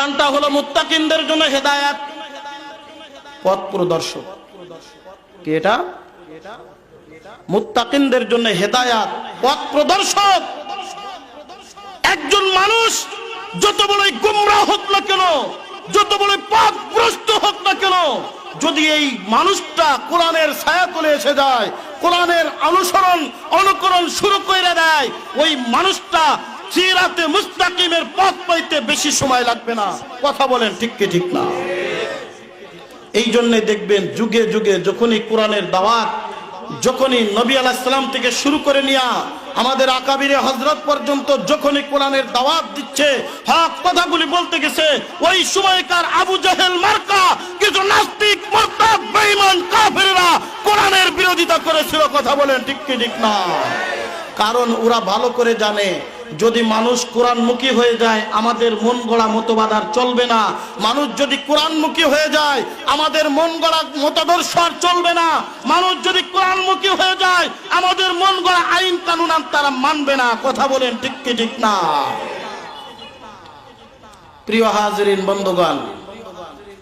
কোরআনটা হলো মুত্তাকিনদের জন্য হেদায়েত, পথ প্রদর্শক। কি এটা? মুত্তাকিনদের জন্য হেদায়েত, পথ প্রদর্শক। একজন মানুষ যত বড়ই গোমরাহ হোক না কেন, যত বড়ই পথভ্রষ্ট হোক না কেন, যদি এই মানুষটা কোরআনের ছায়াতলে এসে যায়, কোরআনের অনুকরণ শুরু করে দেয়, ওই মানুষটা সিরাতে মুস্তাকিমের পথ পাইতে বেশি সময় লাগবে না। কথা বলেন ঠিক কি ঠিক না? এই জন্য দেখবেন যুগে যুগে যখনই কোরআনের দাওয়াত, যখনই নবী আলাইহিস সালাম থেকে শুরু করে নিয়া আমাদের আকাবিরে হযরত পর্যন্ত যখনই কোরআনের দাওয়াত দিচ্ছে, হক কথাগুলি বলতে গেছে, ওই সময়কার আবু জাহেল মার্কা কিছু নাস্তিক, মুরতাদ, বেঈমান, কাফেররা কোরআনের বিরোধিতা করেছিল। কথা বলেন ঠিক কি ঠিক না? কারণ ওরা ভালো করে জানে, যদি মানুষ কোরআনমুখী হয়ে যায় আমাদের মন গড়া মতবাদ আর চলবে না। মানুষ যদি কোরআনমুখী হয়ে যায় আমাদের মন গড়া মতাদর্শ আর চলবে না। মানুষ যদি কোরআনমুখী হয়ে যায় আমাদের মন গড়া আইন কানুন আর তারা মানবে না। কথা বলেন ঠিক কি ঠিক না? প্রিয় হাজিরিন বন্ধুগণ,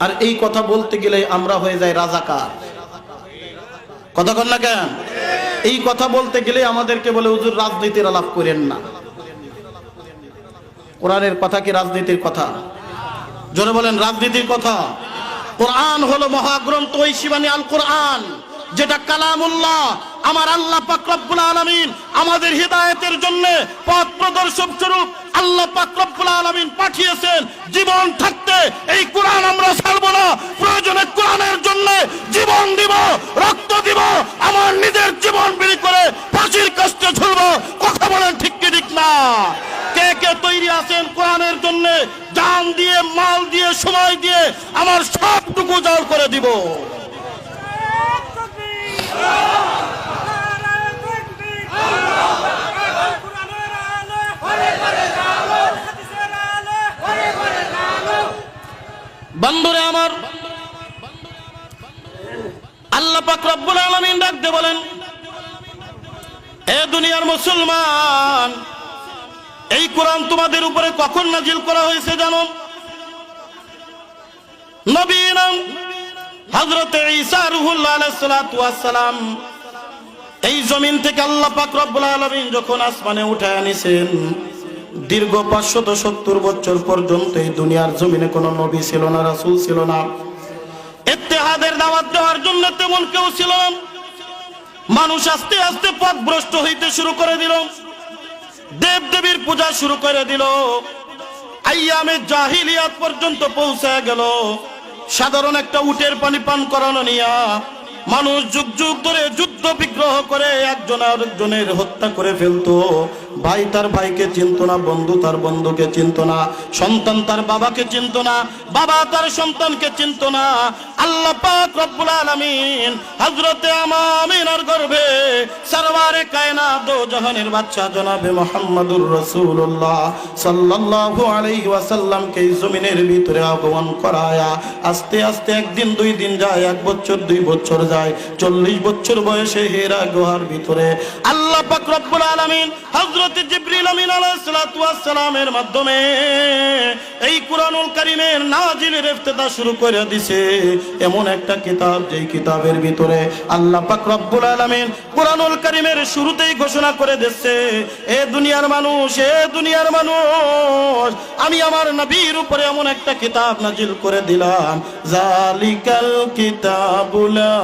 আর এই কথা বলতে গেলে আমরা হয়ে যাই রাজাকার। কথা কন না কেন? এই কথা বলতে গেলে আমাদেরকে বলে হুজুর রাজনীতির আলাপ করেন না। কোরআনের কথা কি রাজনীতির কথা? জোরে বলেন, রাজনীতির কথা। কোরআন হলো মহাগ্রন্থ, ওই শিবানী আল কোরআন, যেটা কালামুল্লাহ। আমার আল্লাহ পাক রব্বুল আলামিন আমাদের হিদায়াতের জন্য পথ প্রদর্শক স্বরূপ আল্লাহ পাক রব্বুল আলামিন পাঠিয়েছেন। জীবন থাকতে এই কোরআন আমরা ছাড়বো না। প্রয়োজনে কোরআনের জন্য জীবন দিব, রক্ত দিব, আমার নিজের জীবন বিলি করে ফাঁসির কাস্টে ঝুলবো। কথা বলেন ঠিক কি ঠিক না? কে কে তৈরি আছেন কোরআনের জন্য জান দিয়ে, মাল দিয়ে, সময় দিয়ে আমার সবটুকু জাল করে দিব? বন্ধুরে আমার, আল্লাহ পাক রব্বুল আলামিন ডাকতে বলেন, এ দুনিয়ার মুসলমান, এই কোরআন তোমাদের উপরে কখন নাজিল করা হয়েছে জানো? নবী নাম হযরত ঈসা রূহুল্লাহ আলাইহিস সালাতু ওয়াস সালাম এই জমিন থেকে আল্লাহ পাক রব্বুল আলামিন যখন আসমানে উঠায় আনিছেন, দীর্ঘ 570 বছর পর্যন্ত এই দুনিয়ার জমিনে কোনো নবী ছিল না, রাসূল ছিল না। ইত্তেহাদের দাওয়াত দেওয়ার জন্য তেমন কেউ ছিল না। মানুষ আস্তে আস্তে পথভ্রষ্ট হইতে শুরু করে দিল, দেব দেবীর পূজা শুরু করে দিল, আইয়ামে জাহিলিয়াত পর্যন্ত পৌঁছে গেল। সাধারণ একটা উটের পানি পান করানো নিয়া মানুষ যুগ যুগ ধরে যুদ্ধ বিগ্রহ করে একজন আরেকজনের হত্যা করে ফেলতো। ভাই তার ভাইকে চিনত না, বন্ধু তার বন্ধুকে চিনত না, সন্তান তার বাবাকে চিনত না, বাবা তার সন্তানকে চিনত না। আল্লাহ পাক রব্বুল আলামিন হযরতে আমিনার গর্ভে সরওয়ারে কায়নাত দো জাহানের বাদশা জনাবে মুহাম্মদুর রাসূলুল্লাহ সাল্লাল্লাহু আলাইহি ওয়াসাল্লামকে এই জমিনের ভিতরে আগমন করায়া আস্তে আস্তে একদিন, 2 দিন যায়, 1 বছর, 2 বছর যায়, 40 বছর বয়সে হেরা গুহার ভিতরে আল্লাহ পাক রব্বুল আলামিন হযরত জিবরিল আমিন আলাইহিস সালাতু ওয়াস সালামের মাধ্যমে এই কুরআনুল কারীমের নাজিলের ইফতিদা শুরু করে দিয়েছে। এমন একটা কিতাব, যেই কিতাবের ভিতরে আল্লাহ পাক রব্বুল আলামিন কুরআনুল কারীমের শুরুতেই ঘোষণা করে দিয়েছে, এ দুনিয়ার মানুষ, এ দুনিয়ার মানুষ, আমি আমার নবীর উপরে এমন একটা কিতাব নাজিল করে দিলাম, জালিকাল কিতাবুল লা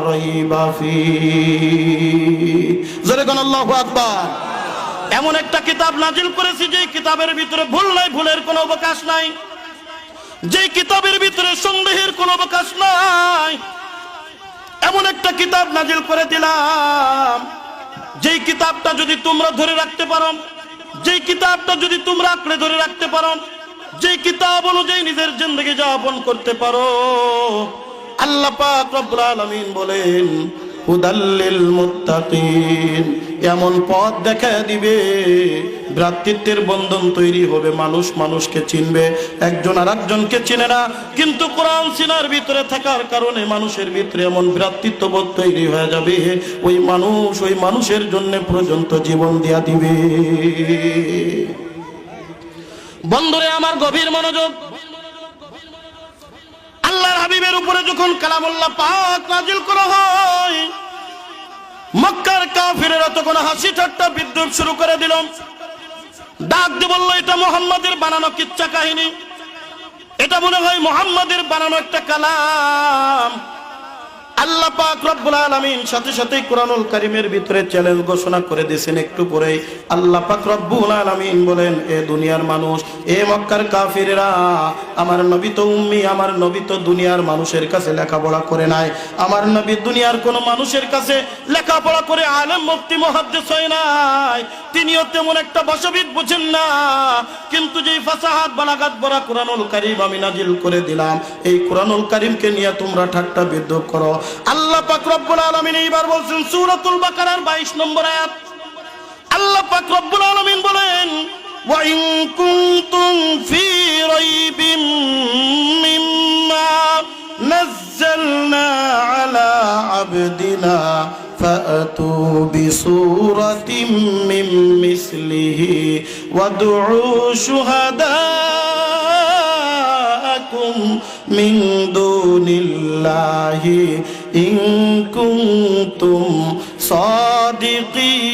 রাইবা ফীহি। জোরে কোন আল্লাহু আকবার। এমন একটা কিতাব নাজিল করেছি যে কিতাবের ভিতরে ভুল নাই, ভুলের কোনো অবকাশ নাই, যে কিতাবের ভিতরে সন্দেহের কোনো অবকাশ নাই। এমন একটা কিতাব নাজিল করে দিলাম, যেই কিতাবটা যদি তোমরা ধরে রাখতে পারো, যেই কিতাবটা যদি তোমরা আঁকড়ে ধরে রাখতে পারো, যেই কিতাব অনুযায়ী নিজের জিন্দেগি যাপন করতে পারো, আল্লাহ পাক রব্বুল আলামিন বলেন হুদাল্লিল মুত্তাকিন, এমন পথ দেখা দিবে, ভ্রাতৃত্বের বন্ধন তৈরি হবে, মানুষ মানুষকে চিনবে, একজন আর একজনকে চিনে না, কিন্তু কোরআন সিনার ভিতরে থাকার কারণে মানুষের ভিতরে এমন ভ্রাতৃত্ববোধ তৈরি হয়ে যাবে, ওই মানুষ ওই মানুষের জন্য পর্যন্ত জীবন দিয়া দিবে। বন্ধুরে আমার গভীর মনোযোগ, আল্লাহর হাবিবের উপরে যখন কালামুল্লাহ পাক নাজিল করা হয়, মক্কার কাফিরেরা তখন হাসি ঠাট্টা বিদ্রুপ শুরু করে দিল। ডাক দিয়ে বলল, এটা মুহাম্মাদের বানানো কিচ্ছা কাহিনী, এটা মনে হয় মুহাম্মাদের বানানো একটা কালাম। আল্লাহ পাক রব্বুল আলামিন সাথে সাথে কোরআনুল কারীমের ভিতরে চ্যালেঞ্জ ঘোষণা করে দিয়েছেন। একটু পরেই আল্লাহ পাক রব্বুল আলামিন বলেন, এ দুনিয়ার মানুষ, এ মক্কার কাফিরেরা, আমার নবী তো উম্মি, আমার নবী তো দুনিয়ার মানুষের কাছে লেখাপড়া করে নাই, আমার নবী দুনিয়ার কোন মানুষের কাছে লেখাপড়া করে আলেম মুফতি মুহাদ্দিস হয় নাই, তিনিও তেমন একটা ভাষাবিদ বুঝেন না, কিন্তু যেই ফাসাহাত বালাগাত ভরা কোরআনুল কারীম আমি নাজিল করে দিলাম, এই কোরআনুল কারীমকে নিয়ে তোমরা ঠাট্টা বিদ্রুপ করো। আল্লাহ পাক রব্বুল আলামিন এইবার বলছেন সূরাতুল বাকারার 22 নম্বর আয়াত, আল্লাহ পাক রব্বুল আলামিন বলেন, ওয়া ইন কুনতুম ফি রাইবিম মিম্মা নাযালনা আলা আবদিনা ফাআতু বিসূরাতিম মিন মিসলিহি ওয়াদউ শুহাদাআকুম মিন দুনিল্লাহি ইন কুনতুম সাদিকিন।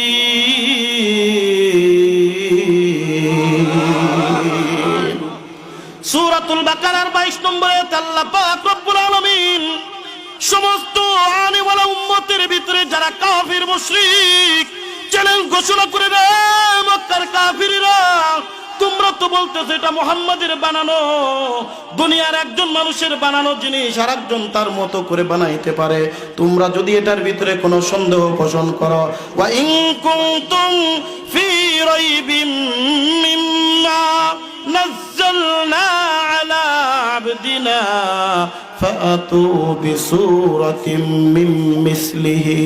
সূরাতুল বাকারার 22 নম্বর আয়াত আল্লাহ পাক রব্বুল আলামিন সমস্ত আনেওয়ালা উম্মতের ভিতরে যারা কাফির মুশরিক চ্যালেঞ্জ ঘোষণা করে দেয়, মক্কার কাফিররা, তোমরা তো বলতেছো এটা মুহাম্মাদের বানানো, দুনিয়ার একজন মানুষের বানানো জিনিস আর একজন তার মতো করে বানাইতে পারে, তোমরা যদি এটার ভিতরে কোনো সন্দেহ পোষণ করো, ওয়া ইন কুনতুম ফি রাইবিম মিম্মা নাযালনা আলা আবদিনা ফাআতু বিসূরাতিম মিন মিসলিহি।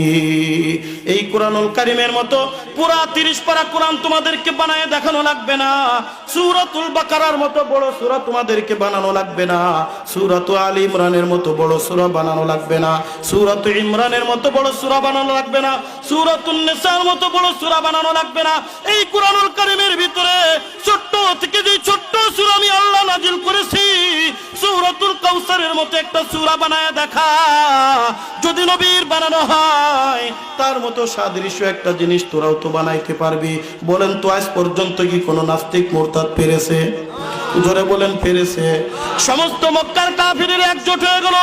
এই কোরআনুল কারীমের মতো পুরা 30 পারা কোরআন তোমাদেরকে বানায় দেখানো লাগবে না, সূরাতুল বাকারার মতো বড় সূরা তোমাদেরকে বানানো লাগবে না, সূরাতু আলী ইমরানের মতো বড় সূরা বানানো লাগবে না, সূরাতু ইমরানের মতো বড় সূরা বানানো লাগবে না, সূরাতুন নিসার মতো বড় সূরা বানানো লাগবে না। এই কোরআনুল কারীমের ভিতরে ছোট্ট থেকে যে ছোট্ট সূরা আমি আল্লাহ নাজিল করেছি, সূরাতুল কাউসারের মতো একটা সূরা বানায় দেখা, যদি নবীর বানানো হয় তার মতো সাদৃশ্য একটা জিনিস তোরাও তো বানাইতে পারবি। বলেন তো আজ পর্যন্ত কি কোনো নাস্তিক মুরতাদ পেরেছে? জোরে বলেন পেরেছে? সমস্ত মক্কার কাফিরের একজোট হয়ে গেল,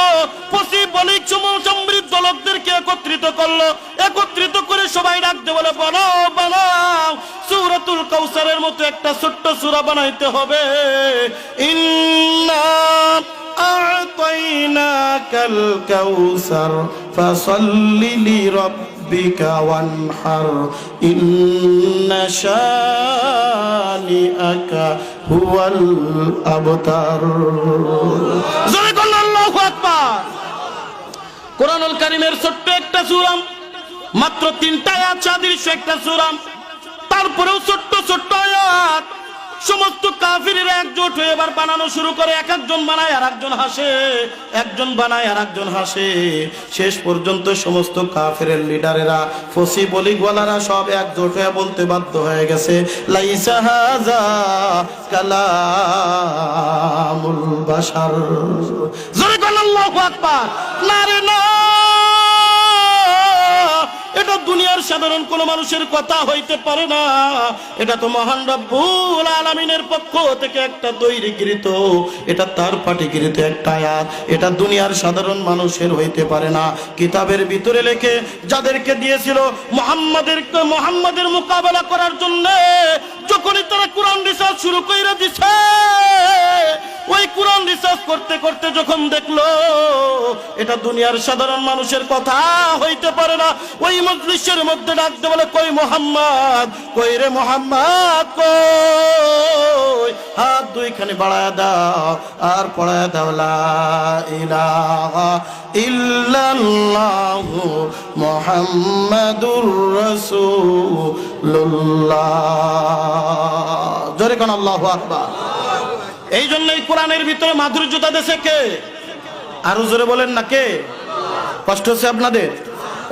বলিক সমৃদ্ধ লোকদেরকে একত্রিত করলো, একত্রিত করে সবাই ডাকতে বলে, বানাও বানাও সূরাতুল কাউসারের মতো একটা ছোট্ট সূরা বানাইতে হবে। ইন্না আ'তাইনাকাল কাউসার ফাসাল্লি লিরাব্বিকা ওয়ানহার ইন্না শানিআকা হুয়াল আবতার। জোরে বলুন আল্লাহু আকবার। কোরআনুল কারীমের ছোট্ট একটা সূরা, মাত্র 3টা আয়াত সাদৃশ্য একটা সূরা, তারপরেও ছোট্ট ছোট্ট আয়াত, সমস্ত কাফিরেরা একজোট হয়ে এবার বানানো শুরু করে, এক একজন বানায় আর একজন হাসে, একজন বানায় আর একজন হাসে, শেষ পর্যন্ত সমস্ত কাফিরের লিডারেরা, ফসি বলিগওয়ালারা সব একজোট হয়ে বলতে বাধ্য হয়ে গেছে, লাইসা হাযা কালামুল বাশার। জোরে বলেন আল্লাহু আকবার। নারে না, এটা দুনিয়ার সাধারণ কোন মানুষের কথা হইতে পারে না, এটা তো মহান রব্বুল আলামিনের পক্ষ থেকে একটা তৈরিকৃত, এটা তার পাঠিকৃত একটা আয়াত, এটা দুনিয়ার সাধারণ মানুষের হইতে পারে না। কিতাবের ভিতরে লেখে যাদেরকে দিয়েছিল মুহাম্মাদের মোকাবেলা করার জন্য, যখনই তারা কোরআন রিসার্চ শুরু করে দিছে, ওই কোরআন রিসার্চ করতে করতে যখন দেখলো এটা দুনিয়ার সাধারণ মানুষের কথা হইতে পারে না, ওই মজলিসের মধ্যে ডাকতে বলে, কই মুহাম্মদ, কই রে মুহাম্মদ, কই, হাত দুইখানি বাড়ায় দাও আর পড়ায় দাও, লা ইলাহা ইল্লাল্লাহু মুহাম্মাদুর রাসূলুল্লাহ। জোরে কোন আল্লাহু আকবার। এই জন্য এই কোরআনের ভিতরে মাধুর্যতা দেশে কে? আরো জোরে বলেন না কে? কষ্ট হচ্ছে আপনাদের?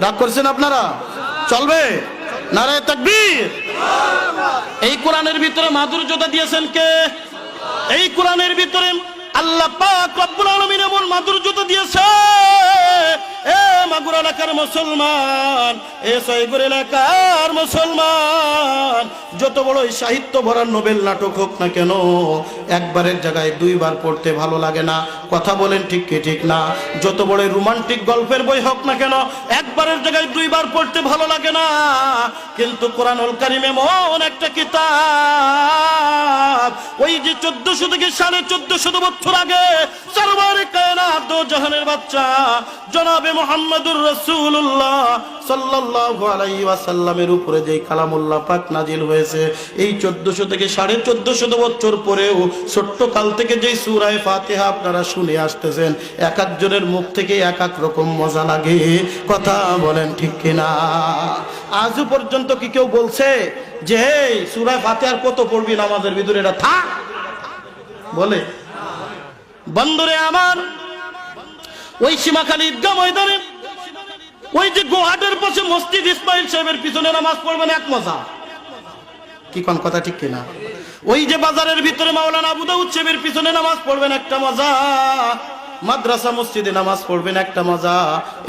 রাগ করছেন আপনারা? চলবে? নারায়ে তাকবীর। এই কোরআনের ভিতরে মাধুর্যতা দিয়েছেন কে? এই কোরআনের ভিতরে আল্লাহ পাক রব্বুল আলামিন এমন মাধুর্যতা দিয়েছে। এ মাগুরা এলাকার মুসলমান, এ সয়গুর এলাকার মুসলমান, যত বড়ই সাহিত্য ভরা নোবেল নাটক হোক না কেন, একবারের জায়গায় দুইবার পড়তে ভালো লাগে না। কথা বলেন ঠিক কি ঠিক না? যত বড় রোমান্টিক গল্পের বই হোক না কেন, একবারের জায়গায় দুইবার পড়তে ভালো লাগে না। কিন্তু কোরআনুল কারীম এমন একটা কিতাব, ওই যে 1400 থেকে 1450 বছর আগে সরওয়ারে কায়নাত দো জাহানের বাচ্চা জনাবে মুহাম্মদুর রাসূলুল্লাহ সাল্লাল্লাহু আলাইহি ওয়াসাল্লামের উপরে যে কালামুল্লাহ পাক নাজিল হয়েছে, এই 1400 থেকে 1450 বছর পরেও ছোট্ট কাল থেকে যে সূরা ফাতিহা আপনারা শুনে আসতেছেন, এক একজনের মুখ থেকে এক এক রকম মজা লাগে। কথা বলেন ঠিক কিনা? আজও পর্যন্ত কি কেউ বলছে যে এই সূরা ফাতিহার কত পড়বি নামাজের ভিতরে? এটা থাক বলে? বন্ধুরে আমার, ওই সীমাখালী ঈদগাহ ময়দানে ওই যে গোহাটের পাশে মসজিদ ইসমাইল সাহেবের পিছনে নামাজ পড়বেন এক মজা। কি কোন কথা ঠিক কিনা? ওই যে বাজারের ভিতরে মাওলানা আবু দাউদ সাহেবের পিছনে নামাজ পড়বেন একটা মজা। মাদ্রাসা মসজিদে নামাজ পড়বেন একটা মজা।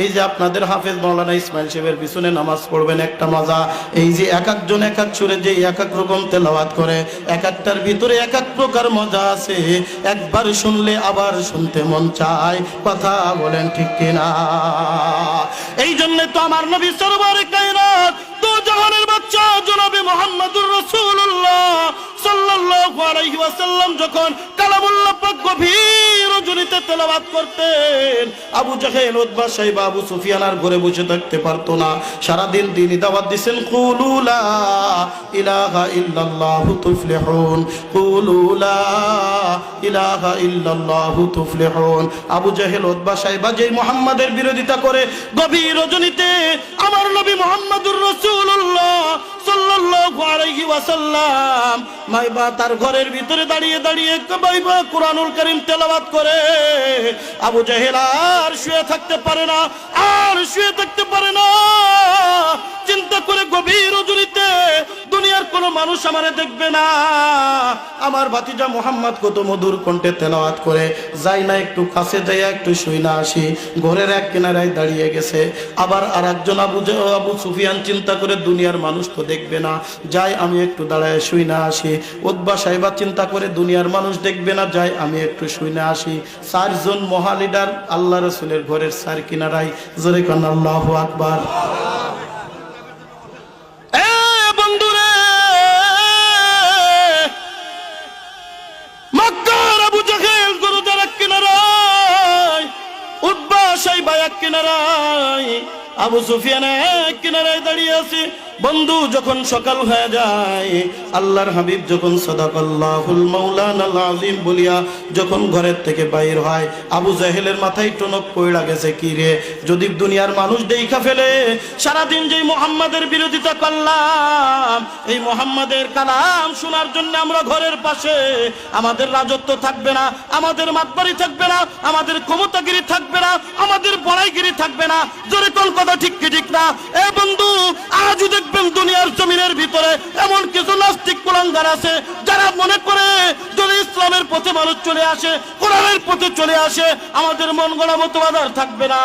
এই যে আপনাদের হাফেজ মাওলানা ইসমাইল সাহেবের পিছনে নামাজ পড়বেন একটা মজা। এই যে এক একজন এক এক সুরে যে এক এক রকম তেলাওয়াত করে, এক একটার ভিতরে এক এক প্রকার মজা আছে। একবার শুনলে আবার শুনতে মন চায়। কথা বলেন ঠিক কিনা? এই জন্য তো আমার নবী সরওয়ারে কায়নাত দো জাহানের বাচ্চা জনাবে মুহাম্মদুর রাসূলুল্লাহ সাল্লাল্লাহু আলাইহি ওয়াসাল্লাম যখন কালামুল্লাহ পাক গভীর রজনীতে তেলাওয়াত করতেন, আবু জাহেল, উতবা, সাইবা, আবু সুফিয়ান আর ঘরে বসে থাকতে পারতো না। সারা দিন তিনি দাওয়াত দিবেন, কুলু লা ইলাহা ইল্লাল্লাহু তুফলিহুন, কুলু লা ইলাহা ইল্লাল্লাহু তুফলিহুন। আবু জাহেল, উতবা, সাইবা যে মুহাম্মাদের বিরোধিতা করে গভীর রজনীতে আমার নবী মুহাম্মদুর রাসূলুল্লাহ সাল্লাল্লাহু আলাইহি ওয়াসাল্লাম মাইবা তার ঘরের ভিতরে দাঁড়িয়ে দাঁড়িয়ে মাইবা কুরআনুল কারীম তেলাওয়াত করে। আবু জাহেল আর শুয়ে থাকতে পারে না, আর শুয়ে থাকতে পারে না। চিন্তা করে গভীর রজনীতে দুনিয়ার কোনো মানুষ আমারে দেখবে না, আমার ভাতিজা মুহাম্মদ কত মধুর কণ্ঠে তেলাওয়াত করে, যাই না একটু কাছে যাই একটু শুই না আসি। ঘরের এক কিনারায় দাঁড়িয়ে গেছে। আবার আরেকজন আবু সুফিয়ান চিন্তা করে দুনিয়ার মানুষ তো দেখবে না, যাই আমি একটু দাঁড়ায় শুই না আসি। উতবা সাহেবা চিন্তা করে দুনিয়ার মানুষ দেখবে না, যাই আমি একটু শুই না আসি। 4 জন মহালিডার আল্লাহ রাসূলের ঘরের 4 কিনারায়। জোরে কান আল্লাহু আকবার। বন্ধুরে, মক্কার আবু জাহেল গরুদার এক কিনারায়, উতবা সাহেবা এক কিনারায়, আবু সুফিয়ান এক কিনারায় দাঁড়িয়ে আছে। বন্ধু, যখন সকাল হয়ে যায়, আল্লাহর হাবিব যখন সাদাকাল্লাহুল মাওলানাল আযীম বলিয়া যখন ঘরের থেকে বাইর হয়, আবু জাহেলের মাথায় টনক পড়া গেছে। কি রে, যদি দুনিয়ার মানুষ দেখা ফেলে সারাদিন যেই মুহাম্মাদের বিরোধিতা করলাম, এই মুহাম্মাদের কালাম শোনার জন্য আমরা ঘরের পাশে, আমাদের রাজত্ব থাকবে না, আমাদের মাতবাড়ি থাকবে না, আমাদের ক্ষমতাগিরি থাকবে না, আমাদের বড়াইগিরি থাকবে না। জোরে কোন কথা ঠিক কি ঠিক না? এ বন্ধু, আজও দেখবেন দুনিয়ার জমিনের ভিতরে এমন কিছু নাস্তিক কুলাঙ্গার আছে যারা মনে করে যদি ইসলামের পথে মানুষ চলে আসে, কোরআনের পথে চলে আসে, আমাদের মন গড়া মতবাদ আর থাকবে না,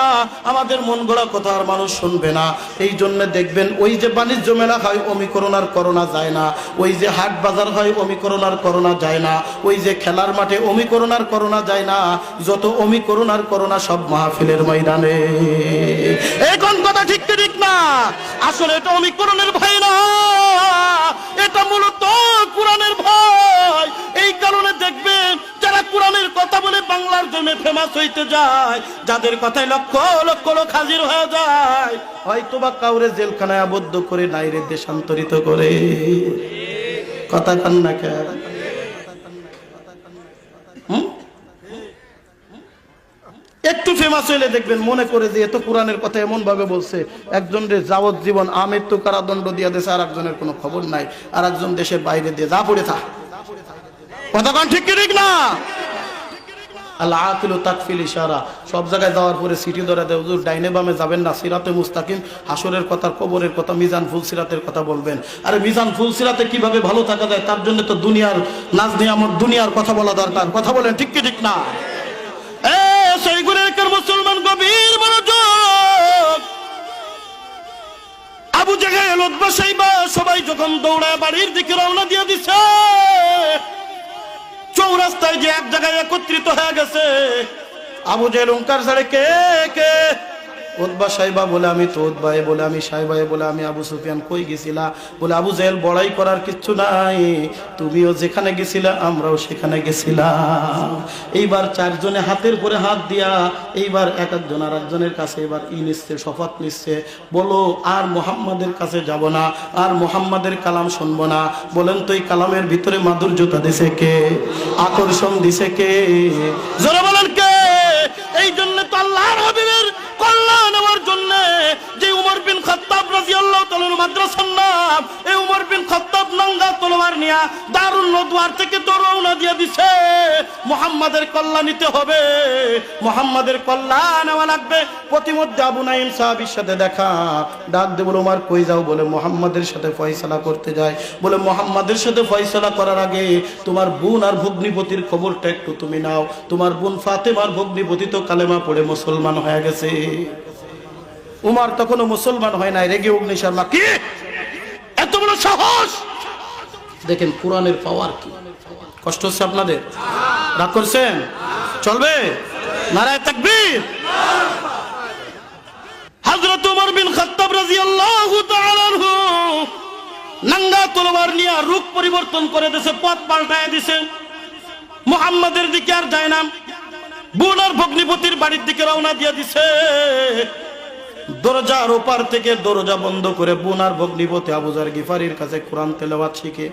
আমাদের মন গড়া কথা আর মানুষ শুনবে না। এই জন্য দেখবেন ওই যে বাণিজ্য মেলা হয় অমিকরণ আর করোনা যায় না, ওই যে হাট বাজার হয় অমিকরণ আর করোনা যায় না, ওই যে খেলার মাঠে অমিকরণ আর করোনা যায় না, যত অমিকরণ আর করোনা সব মাহফিলের ময়দানে। এখন কথা ঠিক ঠিক না? আসলে এটা অমিকরণের ভয় না, এটা মূলত কোরআনের ভয়। এই কারণে দেখবেন যারা কোরআনের কথা বলে বাংলার জন্য ফেমাস হইতে যায়, যাদের কথায় লক্ষ লক্ষ লোক হাজির হয়ে যায়, হয়তো বা কাউরে জেলখানায় আবদ্ধ করে নাইরে দেশান্তরিত করে। কথা কান না কে? একটু ফেমাস হইলে দেখবেন মনে করে যে এত কোরআনের কথা এমন ভাবে বলছে, একজনের যাবজ্জীবন আমৃত্যু কারাদণ্ড দিয়া দেশে, আর একজনের কোনো খবর নাই, আর একজন দেশের বাইরে দিয়ে যা পড়ে থাক। কথা ঠিক কি ঠিক না? আল আকিলু তাকফিল ইশারা। সব জায়গায় যাওয়ার পরে সিটি ধরে দেয়, হুজুর ডাইনে বামে যাবেন না, সিরাতে মুস্তাকিম, হাসরের কথা, কবরের কথা, মিজান ফুল সিরাতের কথা বলবেন। আরে মিজান ফুল সিরাতে কিভাবে ভালো থাকা যায় তার জন্য তো দুনিয়ার নাজ নিয়ামত, দুনিয়ার কথা বলা দরকার। কথা বলেন ঠিক কি ঠিক না? সেইগুলোর মুসলমান গভীর মনোযোগ। আবু জাহেল, উতবা, শাইবা সবাই যখন দৌড়ায় বাড়ির দিকে রওনা দিয়ে দিছে, চৌরাস্তায় যে এক জায়গায় একত্রিত হয়ে গেছে, আবু জাহেল হুঙ্কার ছাড়ে, কে কে? উতবা, শাইবা বলে আমি তো উতবা, বলে আমি শাইবা, বলে আমি আবু সুফিয়ান। কই গেছিলা? বলে আবু জাহেল বড়াই করার কিচ্ছু নাই, তুমিও যেখানে গেছিলা আমরাও সেখানে গেছিলাম। এইবার চারজনে হাতের পরে হাত দিয়া এইবার এক একজন আর একজনের কাছে এবার নিচ্ছে, শপথ নিচ্ছে, বলো আর মুহাম্মাদের কাছে যাব না, আর মুহাম্মাদের কালাম শুনবো না। বলেন তো এই কালামের ভিতরে মাধুর্যতা দিছে কে? আকর্ষণ দিছে কে? জোরে বলেন কে? এই জন্য তো আল্লাহর হাবিবের কল্যাণ নেওয়ার জন্য যে উমর বিন খাত্তাব রাদিয়াল্লাহু তাআলার মাদ্রাসার নাম, এই উমর বিন খাত্তাব নঙ্গা তলোয়ার নিয়া দারুন নদওয়ার থেকে তো রওনা দিয়ে দিছে। মুহাম্মাদের কল্যাণ নিতে হবে, মুহাম্মাদের কল্যাণ নেওয়া লাগবে। প্রতিমধ্যে আবু নাঈম সাহাবীর সাথে দেখা, ডাক দে, বলে ওমর কই যাও? বলে মুহাম্মাদের সাথে ফয়সালা করতে যাই। বলে মুহাম্মাদের সাথে ফয়সালা করার আগে তোমার বোন আর ভগ্নিপতির খবরটা একটু তুমি নাও। তোমার বোন ফাতেমার ভগ্নিপতি তো কালেমা পড়ে মুসলমান হয়ে গেছে। উমর তখনও মুসলমান হয় নাই, রেগে অগ্নি শর্মা, কি এত বড় সাহস! দেখেন কোরআনের পাওয়ার কি। কষ্ট হচ্ছে আপনাদের? রাগ করছেন? চলবে? নারায়ে তাকবীর। হযরত উমর বিন খাত্তাব রাদিয়াল্লাহু তাআলা আনহু নাঙ্গা তলোয়ার নিয়ে রূপ পরিবর্তন করে দিয়েছে, পথ পাল্টায় দিয়েছে। মুহাম্মাদের দিকে আর যায় না, বোন আর ভগ্নিপতির বাড়ির দিকে রওনা দিয়ে দিছে। দরজার ওপার থেকে দরজা বন্ধ করে বোন আর ভগ্নিপতি আবু যর গিফারির কাছে কোরআন তেলাওয়াত শিখে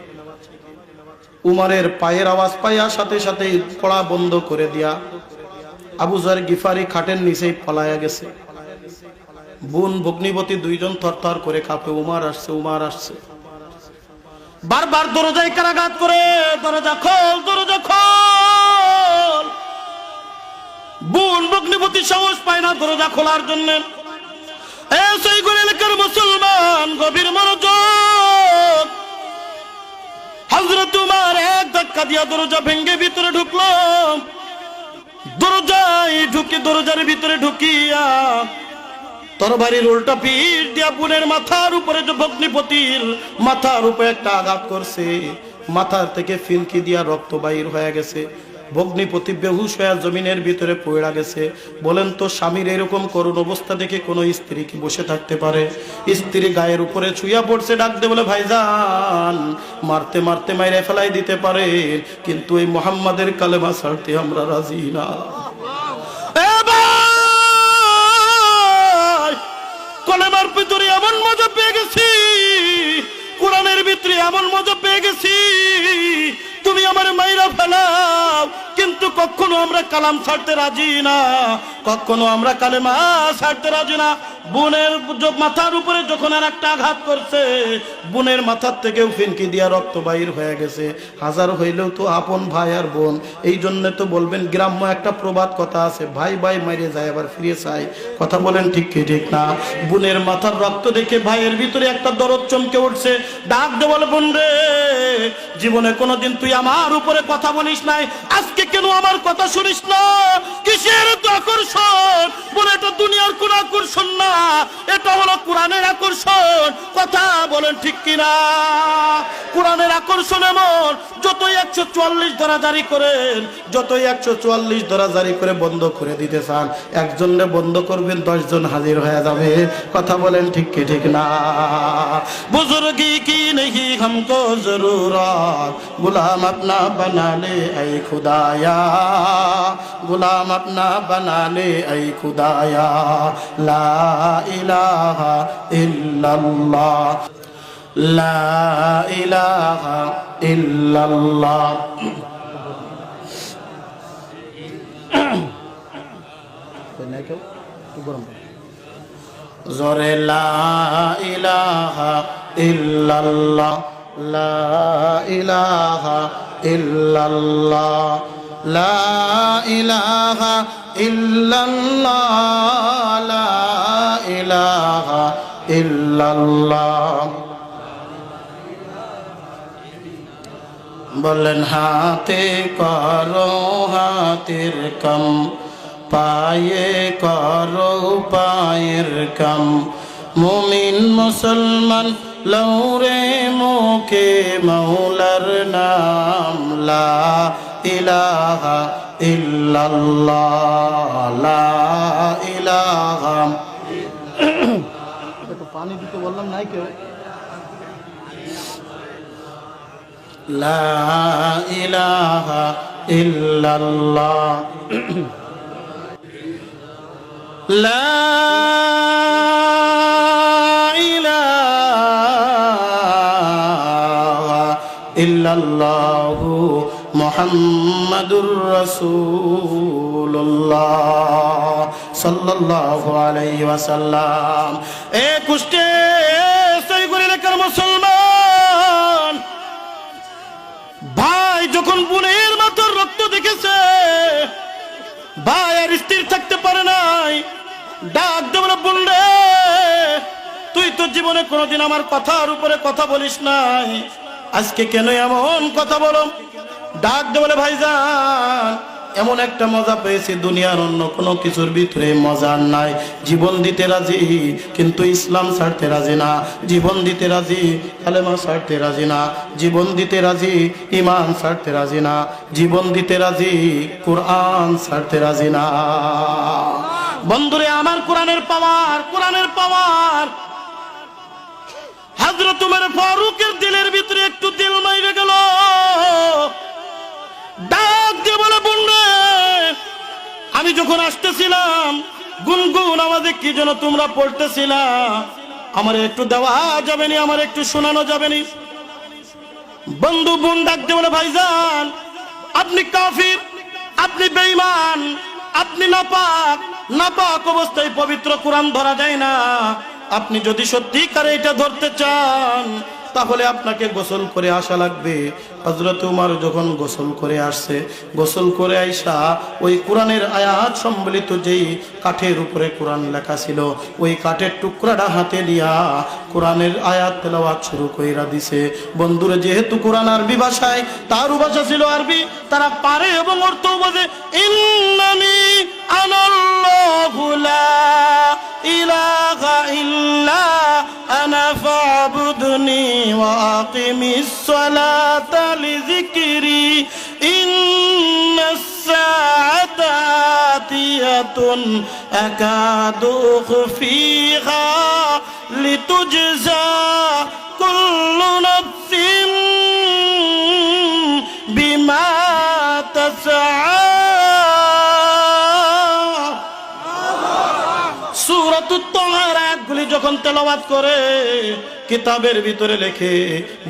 উমরের পায়ের আওয়াজ পাইয়া সাথে সাথে পড়া বন্ধ করে দিয়া আবু যর গিফারি খাটের নিচেই পলায়া গেছে। বোন ভগ্নিপতি দুইজন থরথর করে কাঁপে, উমর আসছে, উমর আসছে। বারবার দরজায় কারাঘাত করে, দরজা খোল, দরজা খোল। বোন ভগ্নিপতি সাহস পায় না দরজা খোলার জন্য। সেই এলাকার মুসলমান গভীর মনোযোগ। হযরত উমর এক ধাক্কা দিয়া দরজা ভেঙে ভিতরে ঢুকলো। দরজার ভিতরে ঢুকিয়া তরবারির উল্টা পিঠ দিয়া বোনের মাথার উপরে, যে ভগ্নিপতির মাথার উপরে একটা আঘাত করছে, মাথার থেকে ফিলকি দিয়া রক্ত বাইর হয়ে গেছে। ভগ্নিপতি বেহুশ হয়ে জমিনের ভিতরে পড়ে গেছে। বলেন তো স্বামীর এরকম করুণ অবস্থা দেখে কোনো স্ত্রী কি বসে থাকতে পারে? স্ত্রী গায়ের উপরে ছুঁয়া পড়ছে, ডাক দে, বলে ভাইজান মারতে মারতে মাইরে ফেলাই দিতে পারে, কিন্তু এই মুহাম্মাদের কালেমা ছাড়তে আমরা রাজি না। কলেমার ভিতরে এমন মজা পেয়ে গেছি, কোরআনের ভিতরে এমন মজা পেয়ে গেছি, তুমি আমার মাইরা ফেলাও, কিন্তু কখনো আমরা কালাম ছাড়তে রাজি না, কখনো আমরা কালেমা ছাড়তে রাজি না। বোনের মাথার উপরে যখন আর একটা আঘাত করছে, বোনের মাথার থেকেও ফিনকি দিয়া রক্ত বাইর হয়ে গেছে। হাজার হইলেও তো আপন ভাই আর বোন। এই জন্য তো বলবেন গ্রাম্য একটা প্রবাদ কথা আছে, ভাই ভাই মাইরে যায় আবার ফিরে চায়। কথা বলেন ঠিক কি ঠিক না? বোনের মাথার রক্ত দেখে ভাইয়ের ভিতরে একটা দরদ চমকে উঠছে। ডাক দে, বলে বোন রে, জীবনে কোনোদিন তুই আমার উপরে কথা বলিস নাই, আজকে কেন আমার কথা শুনিস না? কিসের তো আকর্ষণ? বলে এটা দুনিয়ার কোন আকর্ষণ না, এটা হলো কোরআনের আকর্ষণ। কথা বলেন ঠিক কিনা? কোরআনের আকর্ষণ এমন, যতই 144 ধারা জারি করেন, যতই 144 ধারা জারি করে বন্ধ করে দিতে চান, একজনে বন্ধ করবেন 10 জন হাজির হয়ে যাবে। কথা বলেন ঠিক কি ঠিক না? বুজুর্গি কি नहीं हमको जरूरत, गुलाम अपना बना ले ऐ खुदाया, गुलाम अपना बना ले ऐ खुदाया, ला इलाहा इल्लल्लाह, ला इलाहा इल्लल्लाह। जोरे ला इलाहा इल्लल्लाह, ला इलाहा इल्लल्लाह, লা ইলাহা ইল্লাল্লাহ লা ইলাহা ইল্লাল্লাহ। বলেন হাতে করো হাতের কাম, পায়ে করো পায়ের কাম, মুমিন মুসলমান লৌরে মুখে মৌলার নাম, লা ইলাহা ইল্লাল্লাহ লা ইলাহা। একটু পানি দিতে বললাম নাই কেউ। লা ইলাহা ইল্লাল্লাহ লা ইলাহা ইল্লাল্লাহু মুহাম্মাদুর রাসূলুল্লাহ সাল্লাল্লাহু আলাইহি ওয়াসাল্লাম। এ কুষ্টে সৈগুল এলাকার মুসলমান ভাই, যখন বোনের মাথার রক্ত দেখেছে ভাই আর স্থির থাকতে পারে নাই, ডাক দে বলে, বোন রে, তুই তো জীবনে কোনোদিন আমার কথার উপরে কথা বলিস নাই, আজকে কেন এমন কথা বলো? ডাক দে বলে, ভাইজান, এমন একটা মজা পেয়েছি দুনিয়ার অন্য কোনো কিছুর ভিতরে মজা নাই। জীবন দিতে রাজি কিন্তু ইসলাম ছাড়তে রাজি না, জীবন দিতে রাজি কালেমা ছাড়তে রাজি না, জীবন দিতে রাজি ঈমান ছাড়তে রাজি না, জীবন দিতে রাজি কোরআন ছাড়তে রাজি না। বন্ধুরে আমার, কোরআনের পাওয়ার, কোরআনের পাওয়ার। হযরত উমর ফারুকের দিলের ভিতরে একটু দিল মাইরে গেল, ডাক দিয়ে বলে, বোন রে, আমি যখন আসতেছিলাম গুনগুন আওয়াজে কি যেন তোমরা পড়তেছিলা, আমার একটু দেওয়া যাবে নি, আমার একটু শোনানো যাবে নি? বন্ধু বোন ডাক দিয়ে বলে, ভাইজান, আপনি কাফির, আপনি বেঈমান, আপনি নাপাক, নাপাক অবস্থায় পবিত্র কোরআন ধরা যায় না। আপনি যদি সত্যিকারে এটা ধরতে চান তাহলে আপনাকে গোসল করে আসা লাগবে। হযরত উমর যখন গোসল করে আসছে, গোসল করে আইসা ওই কোরআনের আয়াত সম্বলিত যেই কাঠের উপরে কোরআন লেখা ছিল, ওই কাঠের টুকরাটা হাতে নিয়া কোরআনের আয়াত তেলাওয়াত শুরু কইরা দিছে। বন্ধুরা, যেহেতু কোরআন আরবি ভাষায়, তার ভাষা ছিল আরবি, তারা পারে এবং অর্থ বোঝে। ইন্নানি আনাল্লাহু লা ইলাহা ইল্লা আনা ফাবুদনি ওয়া আকিমিস সালাতা লিযিকরি ইন্নাস সাআতা আতিয়াতুন আকাদু খুফিহা লিতুজজা কুল্লু নাফসিন বিমা তাসআ। সূরাতুত তাহার আয়াতগুলি যখন তেলাওয়াত করে কিতাবের ভিতরে লেখে,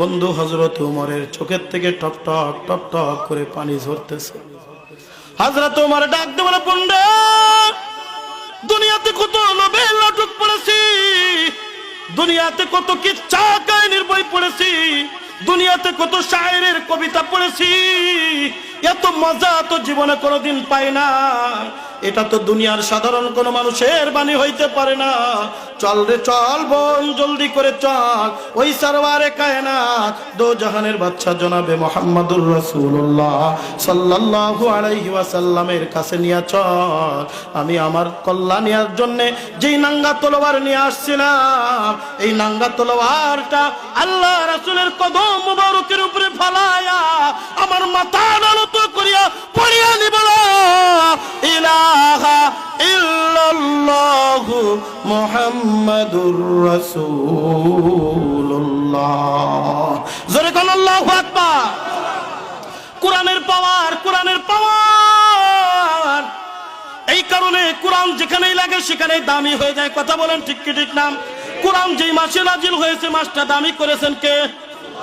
বন্ধু হযরত উমরের চোখের থেকে টপ টপ টপ টপ করে পানি ঝরতেছে। হযরত উমর ডাক দিয়ে বলে, পন্ডা, দুনিয়াতে কত নবেল নাটক পড়েছি, দুনিয়াতে কত কিচ্ছা কাহিনীর বই পড়েছি, দুনিয়াতে কত শায়েরের কবিতা পড়েছি, এত মজা তো জীবনে কোনোদিন পাই না। এটা তো দুনিয়ার সাধারণ কোনো মানুষের বাণী হইতে পারে না। চল রে চল বোন, জলদি করে চল, ওই সরওয়ারে কায়নাত দো জাহানের বাদশা জনাবে মুহাম্মদুর রাসূলুল্লাহ সাল্লাল্লাহু আলাইহি ওয়াসাল্লামের কাছে নিয়ে চল। আমি আমার কল্যাণের জন্য যেই নাঙ্গা তলোয়ার নিয়ে আসছিলাম, এই নাঙ্গা তলোয়ারটা আল্লাহ রাসূলের কদম মুবারকের উপরে ফালায়া আমার মাথা নত করিয়া পড়িয়া নিব, ইলাহা ইল্লাল্লাহু মুহাম্মাদুর রাসূলুল্লাহ। জোরে কোন আল্লাহু আকবার। কোরআনের পাওয়ার, কোরআনের পাওয়ার। এই কারণে কোরআন যেখানেই লাগে সেখানেই দামি হয়ে যায়। কথা বলেন ঠিক কি ঠিক না? কোরআন যেই মাসে নাজিল হয়েছে মাসটা দামি করেছেন কে?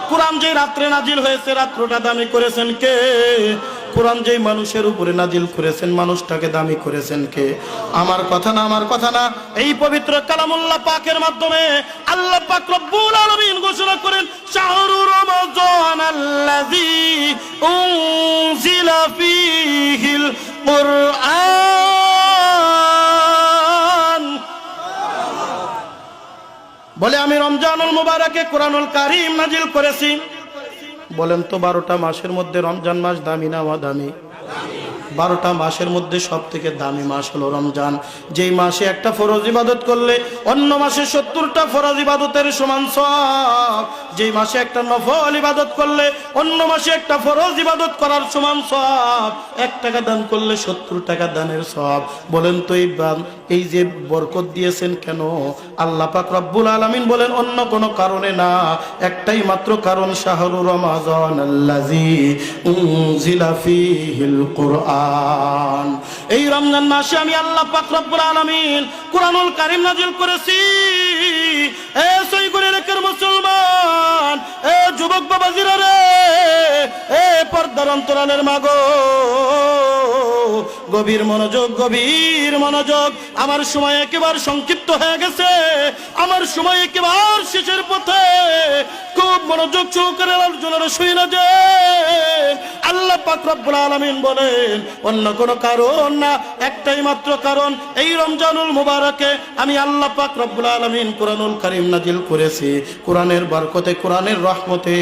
কোরআন যেই রাত্রে নাজিল হয়েছে রাত্রটা দামি করেছেন কে? কোরআন যেই মানুষের উপরে নাজিল করেছেন মানুষটাকে দামি করেছেন কে? আমার কথা না, আমার কথা না, এই পবিত্র কালামুল্লাহ পাকের মাধ্যমে আল্লাহ পাক রব্বুল আলামিন ঘোষণা করেন শাহরু রমাদান আল্লাযী উনজিলা ফীহিল কুরআন। বলে আমি রমজানুল মুবারকে কোরআনুল কারীম নাজিল করেছি। বলেন তো 12টা মাসের মধ্যে রমজান মাস দামি না অদামি? 12টা মাসের মধ্যে সব থেকে দামি মাস হলো রমজান। যেই মাসে একটা ফরজ ইবাদত করলে অন্য মাসে 70টা ফরজ ইবাদতের সমান সওয়াব। যেই মাসে একটা নফল ইবাদত করলে অন্য মাসে একটা ফরজ ইবাদত করার সমান সওয়াব। 1 টাকা দান করলে 70 টাকা দানের সওয়াব। বলেন তো এই যে বরকত দিয়েছেন কেন? আল্লাহ পাক রব্বুল আলামিন বলেন অন্য কোনো কারণে না, একটাই মাত্র কারণ, শাহরু রমাদান আল্লাযী উনজিলা ফীহিল কুরআন। এই রমজান মাসে আমি আল্লাহ পাক রব্বুল আলামিন কোরআনুল কারীম নাজিল করেছি। এ সৈয়দের মুসলমান, এ যুবক বাবাজিরা রে, এ পর্দার অন্তরালের মাগো, গভীর মনোযোগ, গভীর মনোযোগ। আমার সময় একেবারে সংক্ষিপ্ত হয়ে গেছে, আমার সময় একেবারে শেষের পথে। খুব মনোযোগ সহকারে আলোচনাটা শুনে যে আল্লাহ পাক রব্বুল আলামিন বলেন অন্য কোনো কারণ না, একটাই মাত্র কারণ, এই রমজানুল মুবারকে আমি আল্লাহ পাক রব্বুল আলামিন কোরআনুল কারীম নাজিল করেছি। কোরআনের বরকতে, কোরআনের রহমতে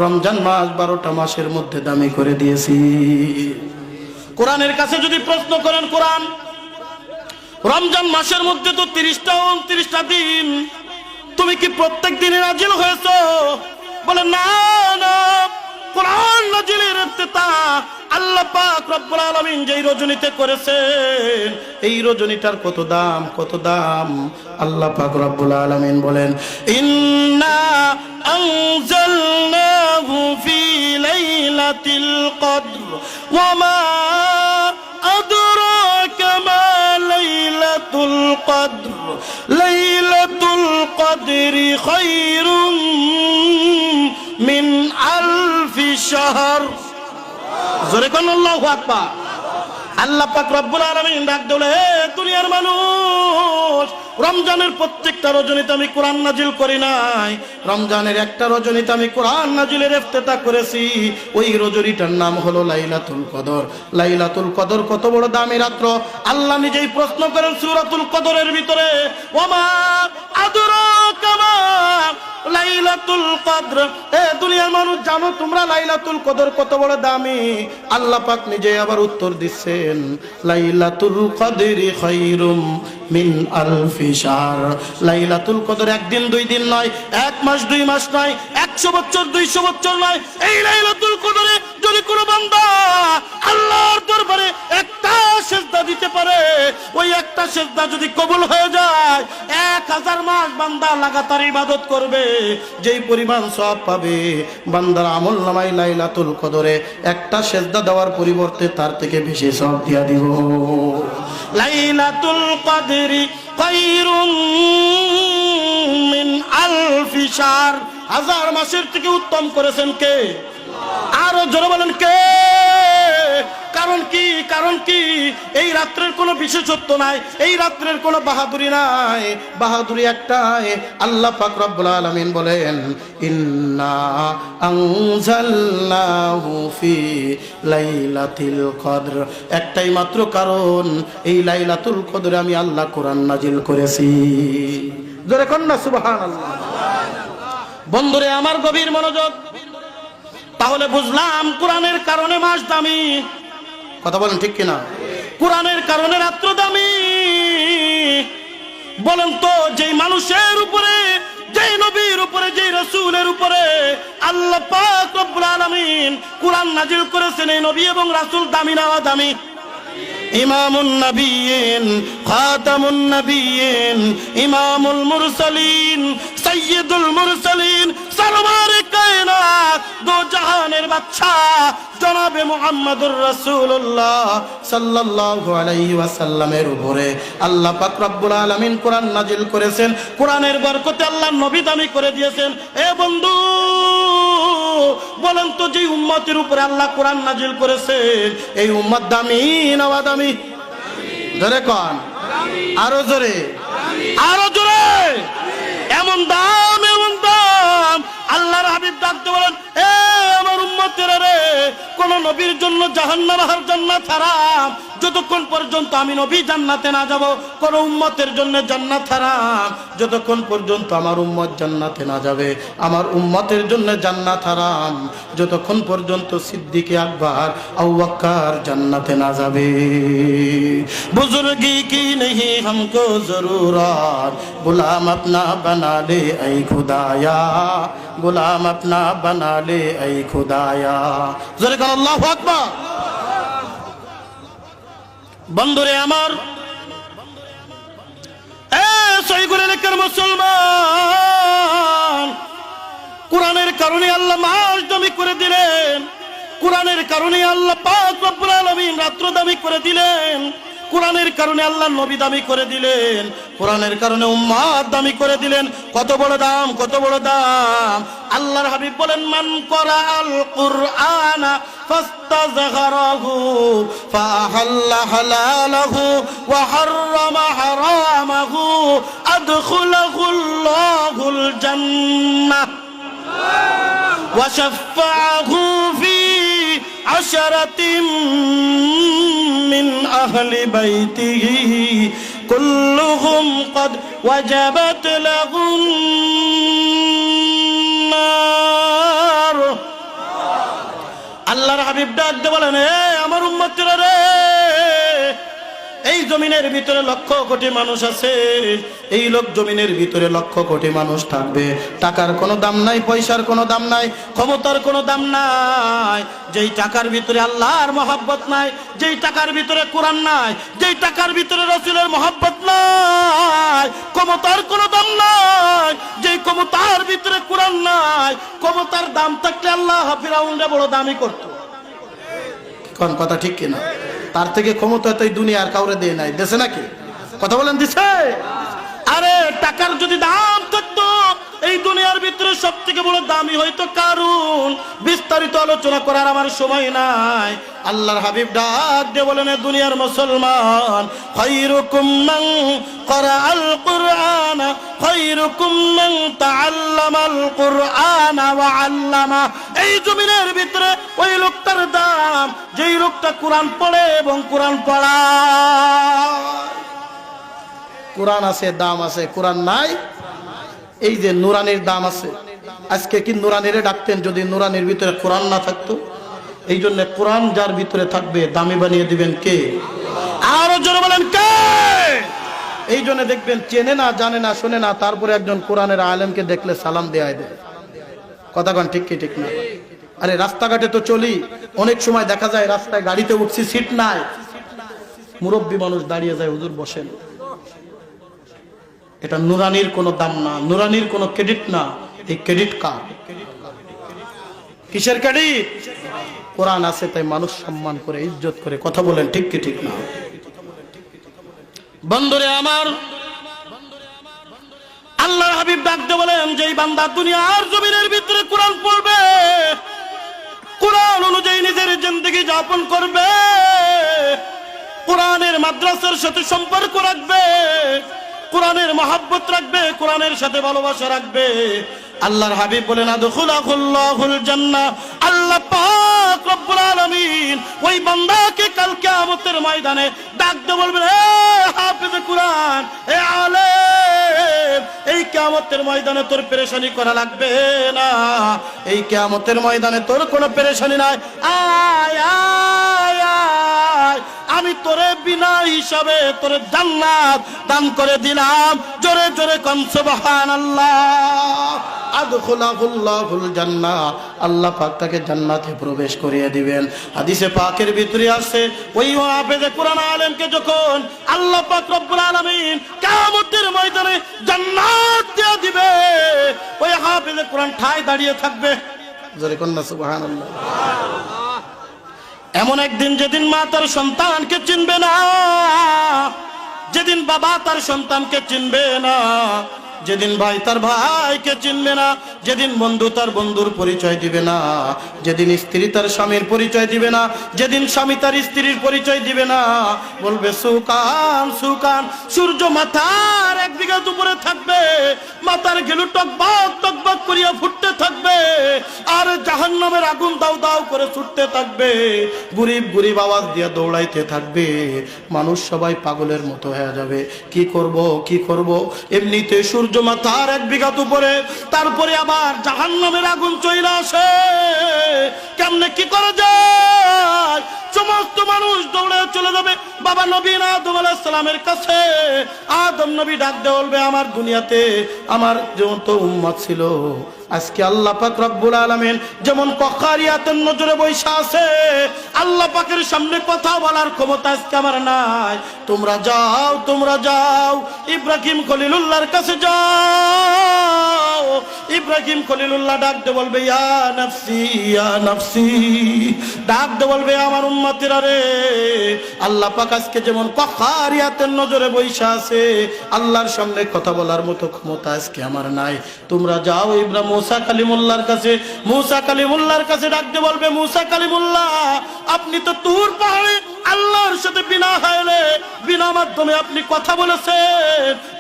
রমজান মাস 12টা মাসের মধ্যে দামি করে দিয়েছি। কোরআনের কাছে যদি প্রশ্ন করেন, কোরআন রমজান মাসের মধ্যে তো 30টা 29টা দিন, তুমি কি প্রত্যেক দিনে নাজিল হয়েছো? বলে না না, কোরআন নাজিলের ইফতিতাহ আল্লাহ পাক রব্বুল আলামিন যেই রজনীতে করেছেন, এই রজনীটার কত দাম, কত দাম। আল্লাহ পাক রব্বুল আলামিন বলেন ইন্না আনজালনাহু ফি লাইলাতিল কদর ওয়া মা আদরাকা মা লাইলাতুল কদর লাইলাতুল কদরি খায়রুম মিন আলফি শাহর। জোরে কোন আল্লাহু আকবার। আল্লাহ পাক রব্বুল আলামিন ডাক দিলে, হে দুনিয়ার মানুষ, রমজানের প্রত্যেকটা রজনীতে আমি কোরআন নাজিল করি নাই, রমজানের একটা রজনীতে আমি কোরআন নাজিলের ইফতিতাহ করেছি। ওই রজনীটার নাম হলো লাইলাতুল কদর। লাইলাতুল কদর কত বড় দামি রাত্র, আল্লাহ নিজেই প্রশ্ন করেন সূরাতুল কদরের ভিতরে, ওমা আদরাকা মা লাইলাতুল কদর। এ দুনিয়ার মানুষ, জানো তোমরা লাইলাতুল কদর কত বড় দামি? আল্লাহ পাক নিজে আবার উত্তর দিচ্ছেন, লাইলাতুল কদরি খায়রুম মিন আলফি শাহর। লাইলাতুল কদর একদিন 2 দিন নয়, 1 মাস 2 মাস নয়, 100 বছর 200 বছর নয়। এই লাইলাতুল কদরে যদি কোনো বান্দা আল্লাহর দরবারে একটা সিজদা দিতে পারে, ওই একটা সিজদা যদি কবুল হয়ে যায়, 1000 মাস বান্দা লাগাতার ইবাদত করবে, যেই পরিমাণ সওয়াব পাবে বান্দার আমলনামায় লাইলাতুল কদরে একটা সিজদা দেওয়ার পরিবর্তে তার থেকে বেশি সওয়াব দিয়া দিব। লাইলাতুল কদরি খায়রুম মিন আলফি শাহর। 1000 মাসের থেকে উত্তম করেছেন কে? আরো জোরে বলেন কে? কারণ কি? কারণ কি? এই রাত্রের কোনো বিশেষত্ব নাই, এই রাত্রের কোনো বাহাদুরি নাই, বাহাদুরি একটাই। আল্লাহ পাক রব্বুল আলামিন বলেন ইন্না আনজালনাহু ফি লাইলাতিল কদর। একটাই মাত্র কারণ, এই লাইলাতুল কদরে আমি আল্লাহ কোরআন নাজিল করেছি। জোরে কন্না সুবহানাল্লাহ। বন্ধুরে আমার, গভীর মনোযোগ। তাহলে বুঝলাম কোরআনের কারণে মাস দামি। কথা বলেন ঠিক কিনা? কোরআনের কারণে রাত্র দামি। বলেন তো, যেই মানুষের উপরে, যেই নবীর উপরে, যেই রাসূলের উপরে আল্লাহ পাক রব্বুল আলামিন কোরআন নাজিল করেছেন, এই নবী এবং রাসূল দামি না দামি? ইমামুন নবিয়্যিন, খাতামুন নবিয়্যিন, ইমামুল মুরসালিন, সাইয়্যিদুল মুরসালিন, সরওয়ারে কায়নাত, দো জাহানের বাদশাহ জনাবে মুহাম্মদুর রাসূলুল্লাহ সাল্লাল্লাহু আলাইহি ওয়াসাল্লামের উপরে আল্লাহ পাক রব্বুল আলামিন কোরআন নাজিল করেছেন। কোরআনের বরকতে আল্লাহ নবী দামি করে দিয়েছেন। এ বন্ধু, বলেন তো, যে উম্মতের উপরে আল্লাহ কোরআন নাজিল করেছেন এই উম্মত দামি না দামি? জোরে কোন, আরো জোরে, আরো জোরে। এমন দাম, এমন দাম। আল্লাহর হাবিব ডাকতে বলেন, এ আমার উম্মতেরা রে, কোন নবীর জন্য জাহান্নাম আর জান্নাত হারাম যতক্ষণ পর্যন্ত আমি নবী জান্নাতে না যাব। কোন উম্মতের জন্য জান্নাত হারাম যতক্ষণ পর্যন্ত আমার উম্মত জান্নাতে না যাবে। আমার উম্মতের জন্য জান্নাত হারাম যতক্ষণ পর্যন্ত সিদ্দিকে আকবর আবু বকর জান্নাতে না যাবে। বুজুর্গি কি नहीं हमको जरूरत, गुलाम अपना बना ले ऐ खुदाया, गुलाम अपना बना ले ऐ खुदाया। জোরে কান আল্লাহু আকবার। বন্ধুরে আমার, এ সহিগুলের মুসলমান, কোরআনের কারণে আল্লাহ মাস দামি করে দিলেন, কোরআনের কারণে আল্লাহ পাক রব্বুল আলামিন রাত্র দামি করে দিলেন, কোরআনের কারণে আল্লাহ নবী দামি করে দিলেন, কোরআনের কারণে উম্মত দামি করে দিলেন। কত বড় দাম, কত বড় দাম। আল্লাহর হাবিব বলেন, মান করাআল কুরআনা ফাস্তাযহারাহু ফাআহাল্লা হালালাহু ওয়া হাররামা হারামাহু আদখালাহুল্লাহুল জান্নাহ ওয়া শাফাআহু ফি আশরাতিন من أهل بيته كلهم قد وجبت لهم النار। আল্লাহর হাবিব ডাক দিয়ে বলেন, হে আমার উম্মতরা রে, এই জমিনের ভিতরে লক্ষ কোটি মানুষ আছে, এই লোক জমিনের ভিতরে লক্ষ কোটি মানুষ থাকবে। টাকার কোনো দাম নাই, পয়সার কোনো দাম নাই, ক্ষমতার কোনো দাম নাই। যেই টাকার ভিতরে আল্লাহর মহব্বত নাই, যেই টাকার ভিতরে কোরআন নাই, যেই টাকার ভিতরে রাসূলের মহব্বত নাই, ক্ষমতার কোনো দাম নাই। যেই ক্ষমতার ভিতরে কোরআন নাই, ক্ষমতার দাম থাকলে আল্লাহ ফিরাউনরে বড় দামি করতো। কোন কথা ঠিক কিনা? তার থেকে ক্ষমতা তো এই দুনিয়ার কাউরে দিয়ে নাই, দেশে নাকি? কথা বলেন, দিছে? আরে টাকার যদি দাম থাকতো, এই দুনিয়ার ভিতরে সব থেকে বড় দামি হয়তো কারুন। বিস্তারিত আলোচনা করার আমার সময় নাই। আল্লাহর হাবিব ডাক দিয়ে বলেন, দুনিয়ার মুসলমান, খায়রুকুম মান ক্বরাআল কুরআনা খায়রুকুম মান তাআল্লামাল কুরআনা ওয়া আল্লামা। এই জমিনের ভিতরে ওই লোকটার দাম যেই লোকটা কোরআন পড়ে এবং কোরআন পড়ায়। কোরআন আছে, দাম আছে, কোরআন নাই। এই যে নুরানির দাম আছে, আজকে কি নুরানিরে ডাকতেন যদি নুরানির ভিতরে কোরআন না থাকতো? এই জন্য কোরআন যার ভিতরে থাকবে দামি বানিয়ে দিবেন কে? আরো জোরে বলেন কে? এই জন্য দেখবেন চেনে না, জানে না, শোনে না, তারপরে একজন কোরআনের আলেমকে দেখলে সালাম দেয় দেয়। কথা কন ঠিক কি ঠিক না? আরে রাস্তাঘাটে তো চলি, অনেক সময় দেখা যায় রাস্তায় গাড়িতে উঠছি, সিট নাই, মুরব্বী মানুষ দাঁড়িয়ে যায়, হুজুর বসেন। এটা নুরানির কোনো দাম না, নুরানির কোনো ক্রেডিট না। এই ক্রেডিট কার্ড। কিসের ক্রেডিট? কোরআন আছে তাই মানুষ সম্মান করে, ইজ্জত করে। কথা বলেন ঠিক কি ঠিক না? বন্ধুরে আমার, আল্লাহর হাবিব ডাকতে বলেন, যেই বান্দা দুনিয়ার জমিনের ভিতরে কোরআন পড়বে, কোরআন অনুযায়ী নিজের জিন্দেগি যাপন করবে, কোরআনের মাদ্রাসার সাথে সম্পর্ক রাখবে, কোরআনের মহব্বত রাখবে, কোরআনের সাথে ভালোবাসা রাখবে, আল্লাহর হাবিব বলেন, আদখালাহুল্লাহুল জান্নাহ। আল্লাহ পাক রব্বুল আলামিন ওই বান্দাকে কাল কিয়ামতের ময়দানে ডাকতে বলবেন, হে হাফেজ কোরআন, হে আলেম, এই কিয়ামতের ময়দানে তোর পেরেশানি করা লাগবে না, এই কিয়ামতের ময়দানে তোর কোনো পেরেশানি নাই। আয় আয় আয়, আমি তোরে বিনা হিসাবে তোরে জান্নাত দান করে দিলাম। জোরে জোরে কোন সুবহানাল্লাহ। আদখালাহুল্লাহুল জান্নাহ, আল্লাহ পাক তাকে জান্নাতে প্রবেশ করিয়ে দিবেন। হাদিসে পাকের ভিতরে আছে, ওই হাফেজে কোরআন আলেমকে যখন আল্লাহ পাক রব্বুল আলামিন কিয়ামতের ময়দানে জান্নাত দিয়ে দিবে, ওই হাফেজে কোরআন ঠায় দাঁড়িয়ে থাকবে। জোরে কোন সুবহানাল্লাহ। এমন একদিন যেদিন মা তার সন্তানকে চিনবে না, যেদিন বাবা তার সন্তানকে চিনবে না, যেদিন ভাই তার ভাইকে চিনবে না, যেদিন বন্ধু তার বন্ধুর পরিচয় দিবে না, যেদিন স্ত্রী তার স্বামীর পরিচয় দিবে না, যেদিন স্বামী তার স্ত্রীর পরিচয় দিবে না, বলবে সুকান সুকান। সূর্য মাথার 1 বিঘা উপরে থাকবে, মাথার গেলু টকবক টকবক করিয়া ফুটতে থাকবে, আর জাহান্নামের আগুন দাউ দাউ করে ছুটতে থাকবে, গুরিব গুরিব আওয়াজ দিয়ে দৌড়াইতে থাকবে। মানুষ সবাই পাগলের মতো হয়ে যাবে, কি করব কি করব। এমনিতে সূর্য মাথার 1 বিঘা উপরে, তারপরে আবার জাহান্নামের আগুন চইলা আসে, কেমনে কি করা যায়? সমস্ত মানুষ দৌড়ে চলে যাবে বাবা নবী আদম আলাইহিস সালামের কাছে। আদম নবী ডাক দিয়ে বলবে, আমার দুনিয়াতে আমার যত উম্মত ছিল, আজকে আল্লাহ পাক রব্বুল আলামিন যেমন কখারিয়াতের নজরে বৈশা আছে, আল্লাহ পাকের সামনে কথা বলার ক্ষমতা আজকে আমার নাই। তোমরা যাও, তোমরা যাও, ইব্রাহিম খলিলুল্লাহর কাছে যাও। ইব্রাহিম খলিলুল্লাহ ডাক দিয়ে বলবে, ইয়া নফসি ইয়া নফসি, ডাক দিয়ে বলবে, আমার উম্মতেরা রে, আল্লাহ পাক আজকে যেমন কখারিয়াতের নজরে বৈশা আছে, আল্লাহর সামনে কথা বলার মতো ক্ষমতা আজকে আমার নাই। তোমরা যাও ইব্রাহিম মুসা কালিমুল্লাহর কাছে। মুসা কালিমুল্লাহর কাছে ডাক দিয়ে বলবে, মুসা কালিমুল্লাহ, আপনি তো তুর পাহাড়ে আল্লাহর সাথে বিনা হায়লে বিনা মাধ্যমে আপনি কথা বলেছেন,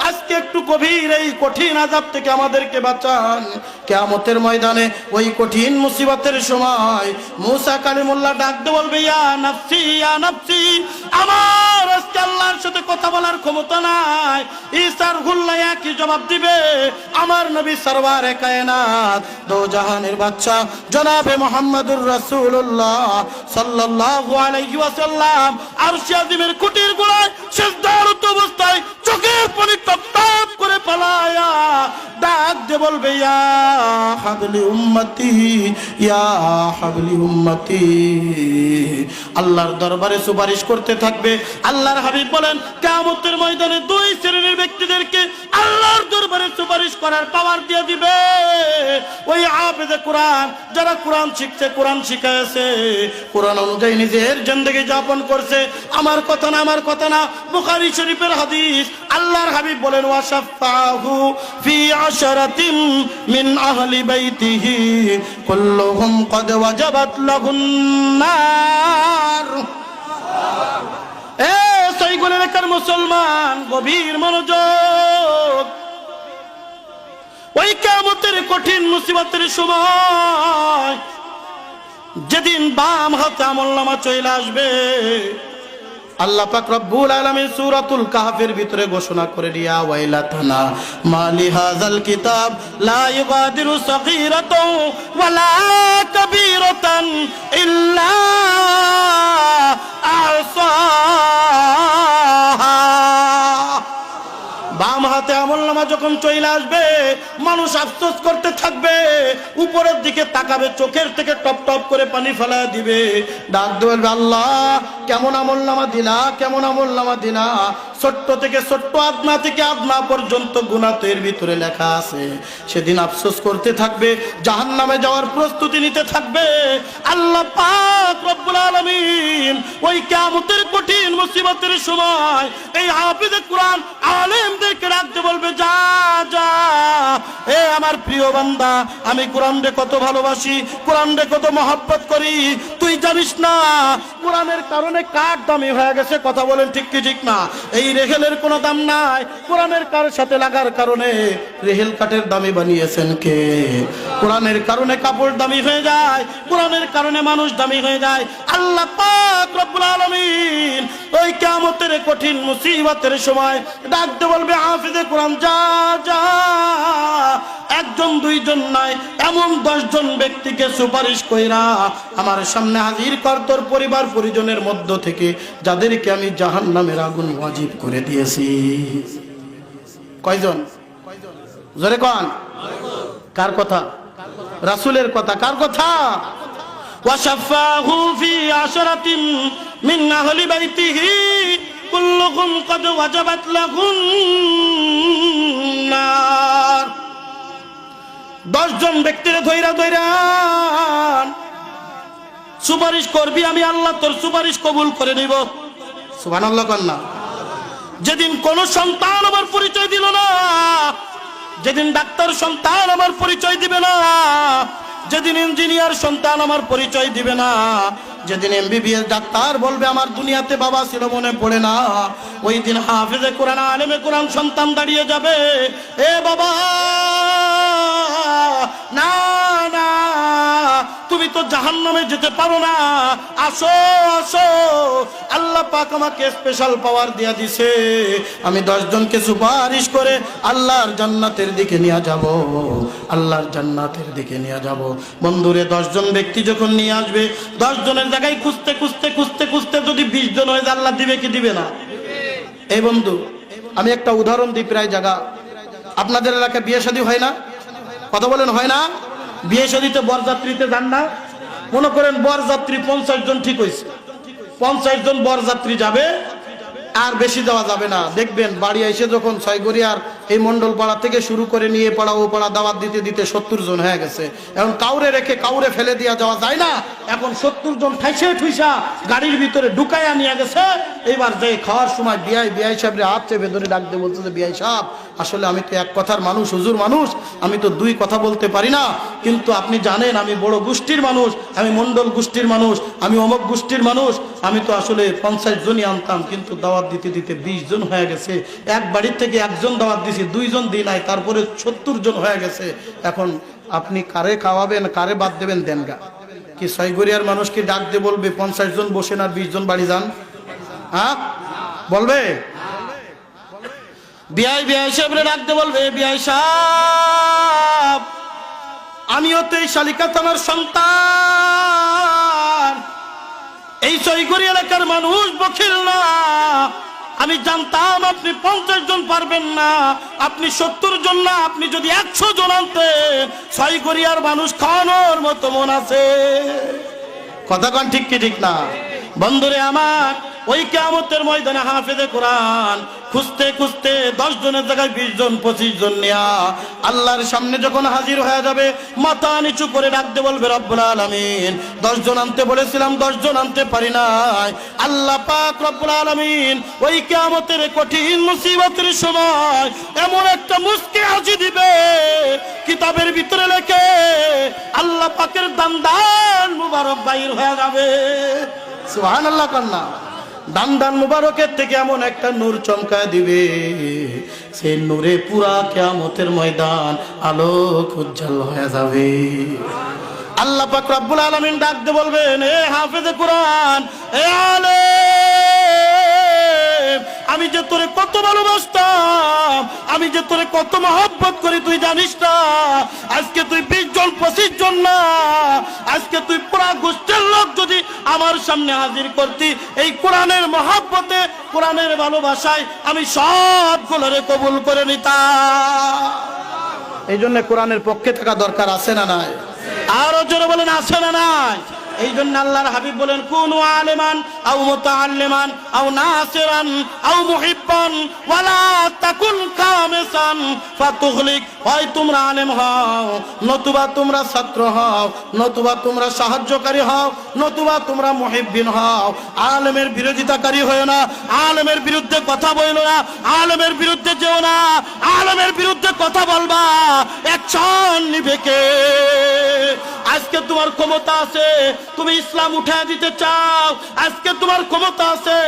আজকে একটু গভীর এই কঠিন আযাব থেকে আমাদেরকে বাঁচান। কিয়ামতের ময়দানে ওই কঠিন মুসিবতের সময় মুসা কালিমুল্লাহ ডাক দিয়ে বলবে, ইয়া নফসি ইয়া নফসি, আমার আজকে আল্লাহর সাথে কথা বলার ক্ষমতা নাই। ঈসার হুল্লাহ কি জবাব দিবে? আমার নবী সরওয়ার কায়নাত, দো জাহানের বাদশা জনাবে মুহাম্মদুর রাসূলুল্লাহ সাল্লাল্লাহু আলাইহি ওয়াসাল্লাম আরশে আজিমের কুটির গোড়ায় সিজদারত অবস্থায় চোখের পানি টপ টপ করে পালায়া ডাক দিয়ে বলবে, ইয়া হাবলি উম্মতি ইয়া হাবলি উম্মতি। আল্লাহর দরবারে সুপারিশ করতে থাকবে। আল্লাহর হাবিব বলেন, কিয়ামতের ময়দানে 2 শ্রেণীর ব্যক্তিদেরকে আল্লাহর দরবারে সুপারিশ করার পাওয়ার দিয়ে দিবে। ওই হাফেজে কোরআন, যারা কোরআন শিখছে, কোরআন শিখাইছে, কোরআন অনুযায়ী নিজের জিন্দেগি যাপন করছে। আমার কথা না, আমার কথা না, বুখারী শরীফের হাদিস। আল্লাহর হাবিব বলেন, ওয়াশাফাহু ফি আশরাতিন মিন আহলি বাইতিহি কুল্লুহুম ক্বাদ ওয়াজাবাত লাহুন নার। এ সৈগুল এলাকার মুসলমান, গভীর মনোযোগ। ওই কিয়ামতের কঠিন মুসিবতের সময়, যেদিন বাম হাতে আমলনামা চলে আসবে, আল্লাহ পাক রব্বুল আলামিন সূরাতুল কাহফের ভিতরে ঘোষণা করে দিয়া, ওয়াইলাতানা মালি হাযাল কিতাব লা ইগাদিরু সাগীরাতাও ওয়ালা কাবীরাতান ইল্লা আহসাহা। বাম হাতে আমলনামা যখন চলে আসবে, মানুষ আফসোস করতে থাকবে, উপরের দিকে তাকাবে, চোখের থেকে টপ টপ করে পানি ফেলা দিবে, ডাক দিয়ে বলবে, আল্লাহ কেমন আমলনামা দিলা, কেমন আমলনামা দিলা। ছোট্ট থেকে ছোট্ট, আদনা থেকে আদনা পর্যন্ত গুনাহ তো এর ভিতরে লেখা আছে। সেদিন আফসোস করতে থাকবে, জাহান্নামে যাওয়ার প্রস্তুতি নিতে থাকবে। আল্লাহ পাক রব্বুল আলামিন ওই কিয়ামতের কঠিন মুসিবতের সময় এই হাফেজে কোরআন আলেমদেরকে ডাকতে বলবে, যা যা, এ আমার প্রিয় বান্দা, আমি কোরআনকে কত ভালোবাসি, কোরআনকে কত মহব্বত করি, তুই জানিস না কোরআনের কারণে কাঠ দামি হয়ে গেছে। কথা বলেন ঠিক কি ঠিক না? এই রেহেলের কোনো দাম নাই, কোরআনের কার সাথে লাগার কারণে রেহেল কাঠের দামি বানিয়েছেন কে? কোরআনের কারণে কাপড় দামি হয়ে যায়, কোরআনের কারণে মানুষ দামি হয়ে যায়। আল্লাহ পাক রব্বুল আলামিন ওই কিয়ামতের কঠিন মুসিবতের সময় ডাকতে বলবে, হাফেজে কোরআন যা যা, 1 জন 2 জন নয়, এমন 10 জন ব্যক্তিকে সুপারিশ কইরা আমার সামনে হাজির কর তোর পরিবার পরিজনের মধ্য থেকে, যাদেরকে আমি জাহান্নামের আগুন ওয়াজিব করে দিয়েছি। কয়জন? জোরে কোন? কার কথা? রাসূলের কথা। কার কথা? ওয়াশাফাহু ফি আশরাতিন মিন আহলি বাইতিহি কুল্লুহুম ক্বাদ ওয়াজাবাত লাহুন নার। 10 জন ব্যক্তিরে ধইরা ধইরা সুপারিশ করবি, আমি আল্লাহ তোর সুপারিশ কবুল করে নিব। সুবহানাল্লাহ কন্না। যেদিন কোন সন্তান আমার পরিচয় দিল না, যেদিন ডাক্তার সন্তান আমার পরিচয় দিবে না, যেদিন ইঞ্জিনিয়ার সন্তান আমার পরিচয় দিবে না, যেদিন এমবিবিএস ডাক্তার বলবে আমার দুনিয়াতে বাবা ছিল মনে পড়ে না, ওই দিন হাফেজে কোরআন আলেমে কোরআন সন্তান দাঁড়িয়ে যাবে, এ বাবা না না তুমি তো জাহান্নামে যেতে পারো না, আসো আসো, আল্লাহ পাক আমাকে স্পেশাল পাওয়ার দিয়া দিছে, আমি 10 জনকে সুপারিশ করে আল্লাহর জান্নাতের দিকে নিয়ে যাব, আল্লাহর জান্নাতের দিকে নিয়ে যাব। বন্ধুরে 10 জন ব্যক্তি যখন নিয়ে আসবে, 10 জনের জায়গায় খুঁজতে খুঁজতে খুঁজতে খুঁজতে যদি 20 জন হয়ে যায়, আল্লাহ দিবে কি দিবে না? এই বন্ধু আমি একটা উদাহরণ দিই, প্রায় জায়গা আপনাদের এলাকায় বিয়ে শাদী হয় না? কথা বলেন হয় না? বিয়ে শাদীতে বরযাত্রীতে যান না? মনে করেন বরযাত্রী 50 জন ঠিক হয়েছে, 50 জন বরযাত্রী যাবে, আর বেশি দেওয়া যাবে না। দেখবেন বাড়ি এসে যখন ছয়গড়িয়ার এই মন্ডল পাড়া থেকে শুরু করে নিয়ে পাড়া ও পাড়া দাওয়াত দিতে দিতে 70 জন হয়ে গেছে। এখন কাউরে রেখে কাউরে ফেলে দিয়া যাওয়া যায় না, এখন 70 জন ঠাইসে ঠুইসা গাড়ির ভিতরে ঢুকাইয়া নিয়ে গেছে। এইবার যে খাওয়ার সময় বিআই সাহেবরে হাত চেপে ধরে ডাক দিয়ে বলছে যে বিআই সাহেব আসলে আমি তো এক কথার মানুষ, হুজুর মানুষ, আমি তো 2 কথা বলতে পারি না, কিন্তু আপনি জানেন আমি বড় গোষ্ঠীর মানুষ, আমি মন্ডল গোষ্ঠীর মানুষ, আমি অমুক গোষ্ঠীর মানুষ, আমি তো আসলে 50 জনই আনতাম, কিন্তু দাওয়াত দিতে দিতে 20 জন হয়ে গেছে, এক বাড়ির থেকে 1 জন দাওয়াত দিছি, 2 জন দিই নাই, তারপরে 70 জন হয়ে গেছে, এখন আপনি কারে খাওয়াবেন কারে বাদ দেবেন দেন গা? কি ছয়গড়িয়ার মানুষকে ডাক দিয়ে বলবে 50 জন বসেন আর 20 জন বাড়ি যান? হ্যাঁ বলবে? বিআই সাহেবরে ডাক দিয়ে বলবে বিআই সাহেব আমিও তো এই শালিকা থানার সন্তান, এই ছয়গড়ি এলাকার মানুষ বখিল না, আমি জানতাম আপনি 50 জন পারবেন না, আপনি 70 জন না, আপনি যদি 100 জন আনতেন ছয়গড়িয়ার মানুষ খাওয়ানোর মতো মন আছে। কথা কন ঠিক কি ঠিক না? বন্ধুরে আমার, ওই কিয়ামতের ময়দানে হাফেজে কোরআন খুঁজতে খুঁজতে 10 জনের জায়গায় 20 জন 25 জন নিয়া আল্লাহর সামনে যখন হাজির হয়ে যাবে, মাথা নিচু করে ডাকতে বলবে রব্বুল আলামিন 10 জন আনতে বলেছিলাম 10 জন আনতে পারি নাই, আল্লাহ পাক রব্বুল আলামিন ওই কিয়ামতের কঠিন মুসিবতের সময় এমন একটা মুস্কি হাসি দিবে, কিতাবের ভিতরে লেখে আল্লাহ পাকের দান মুবারক বাইর হয়ে যাবে। সুবহানাল্লাহ কন্যা দান মুবারকের থেকে এমন একটা নূর চমকায় দিবে, সেই নূরে পুরা কিয়ামতের ময়দান আলোক উজ্জ্বল হয়ে যাবে। আল্লাহ পাক রব্বুল আলামিন ডাক দিয়ে বলবেন এ হাফেজে কোরআন, এ আলেম, আমি যে তোরে কত ভালোবাসতাম, আমি যে তোরে কত মহব্বত করি তুই জানিস না, আজকে তুই 20 জন 25 জন না, আজকে তুই পুরা গোষ্ঠীর লোক যদি আমার সামনে হাজির করতি, এই কোরআনের মহব্বতে কোরআনের ভালোবাসায় আমি সবগুলোরে কবুল করে নিতাম। এই জন্য কোরআনের পক্ষে থাকা দরকার আছে না নাই? আরো জোরে বলেন আছে না নাই? এই জন্য আল্লাহর হাবিব বলেন কুনু আলিমান আও মুতাআল্লিমান আও নাসিরান আও মুহিব্বান ওয়ালা তাকুন কামিসান ফাতুগলিক, হয় তোমরা আলেম হও নতুবা তোমরা ছাত্র হও, নতুবা তোমরা সাহায্যকারী হও, নতুবা তোমরা মুহিব্বিন হও। আলেমের বিরোধিতাকারী হয়ো না, আলেমের বিরুদ্ধে কথা বলো না, আলেমের বিরুদ্ধে যেও না, আলেমের বিরুদ্ধে কথা বলবা অ্যাকশন নিবে কে? আজকে তোমার ক্ষমতা আছে, তুমি ইসলাম উঠায় দিতে চাও, আজকে তোমার ক্ষমতা আছে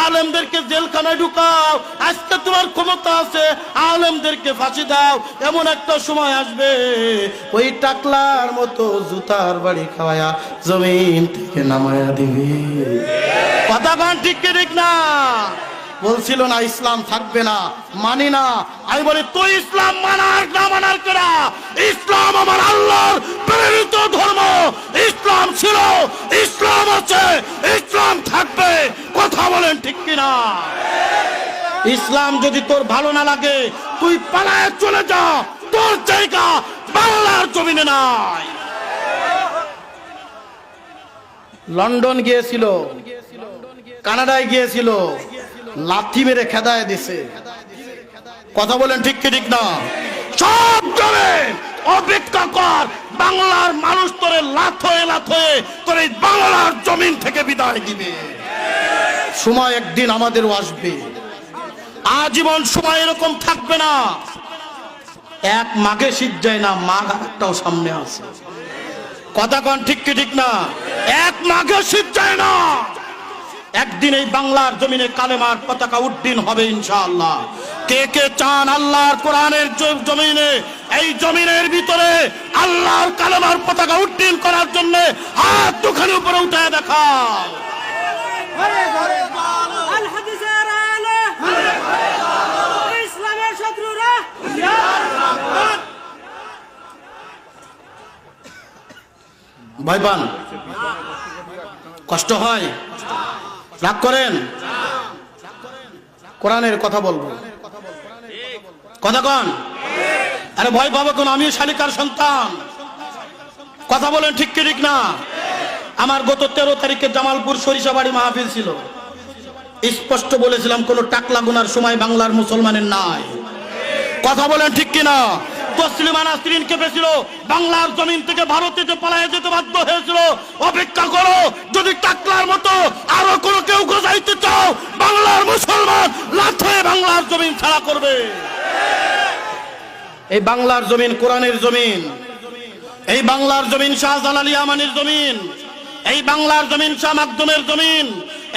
আলেমদেরকে জেলখানায় ঢুকাও, আজকে তোমার ক্ষমতা আছে আলেমদেরকে ফাঁসি দাও, এমন একটা সময় আসবে ওই টাকলার মতো জুতার বাড়ি খাওয়ায়া জমিন থেকে নামায়া দিবে। কথা গান ঠিক কি ঠিক না? বলছিল না ইসলাম থাকবে না, মানি না, আমি বলি তুই ইসলাম মানার না মানার কেনা, ইসলাম আমার আল্লাহর প্রেরিত ধর্ম, ইসলাম ছিল, ইসলাম আছে, ইসলাম থাকবে। কথা বলেন ঠিক কিনা? ইসলাম যদি তোর ভালো না লাগে তুই পালায়ে চলে যা, তোর জায়গা বাংলার জমিনে নাই। লন্ডন গিয়েছিল, কানাডায় গিয়েছিল, লাথি মেরে খেদায় দিছে। কথা বলেন ঠিক কি ঠিক না? সব জমে অপেক্ষা কর, বাংলার মানুষ তোরে লাথয়ে লাথয়ে তোর এই বাংলার জমিন থেকে বিদায় দিবে। সময় একদিন আমাদেরও আসবে, আজীবন সময় এরকম থাকবে না। এক মাঘে শীত যায় না, মাঘ একটাও সামনে আছে। কথা কন ঠিক কি ঠিক না? এক মাঘে শীত যায় না। একদিন এই বাংলার জমিনে কালেমার পতাকা উড্ডীন হবে ইনশাআল্লাহ। কে কে চান আল্লাহর কোরআনের জমিনে, এই জমিনের ভিতরে আল্লাহর কালেমার পতাকা উড্ডীন করার জন্য হাত দুখানি উপরে উঠায় দেখাও। ভয় পান? কষ্ট হয়? রাগ করেন? কোরআনের কথা বলবো, কথা কন। আরে ভয় পাবো কোন? আমি শালিকার সন্তান। কথা বলেন ঠিক কি ঠিক না? আমার গত 13 তারিখে জামালপুর সরিষাবাড়ি মাহফিল ছিল। স্পষ্ট বলেছিলাম কোন টাকলা গুনার সময় বাংলার মুসলমানের নাই। কথা বলেন ঠিক কি না? তসলিমা নাসরিন কেঁপেছিল, বাংলার জমিন থেকে ভারতে যে পালায়ে যেতে বাধ্য হয়েছিল। অপেক্ষা করো, যদি টাকলার মতো আরো কোনো কেউ গজাইতে চাও, বাংলার মুসলমান লাথ হয়ে বাংলার জমিন ছাড়া করবে। এই বাংলার জমিন কোরআনের জমিন, এই বাংলার জমিন শাহজালাল ইয়ামানির জমিন, এই বাংলার জমিন শাহ মাকদুমের জমিন,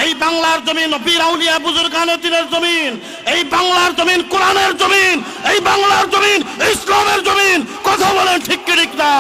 এই বাংলার জমিন পীর আউলিয়া বুজুর্গানের জমিন, এই বাংলার জমিন কোরআনের জমিন, এই বাংলার জমিন ইসলামের জমিন। কথা বলেন ঠিক কি ঠিক না?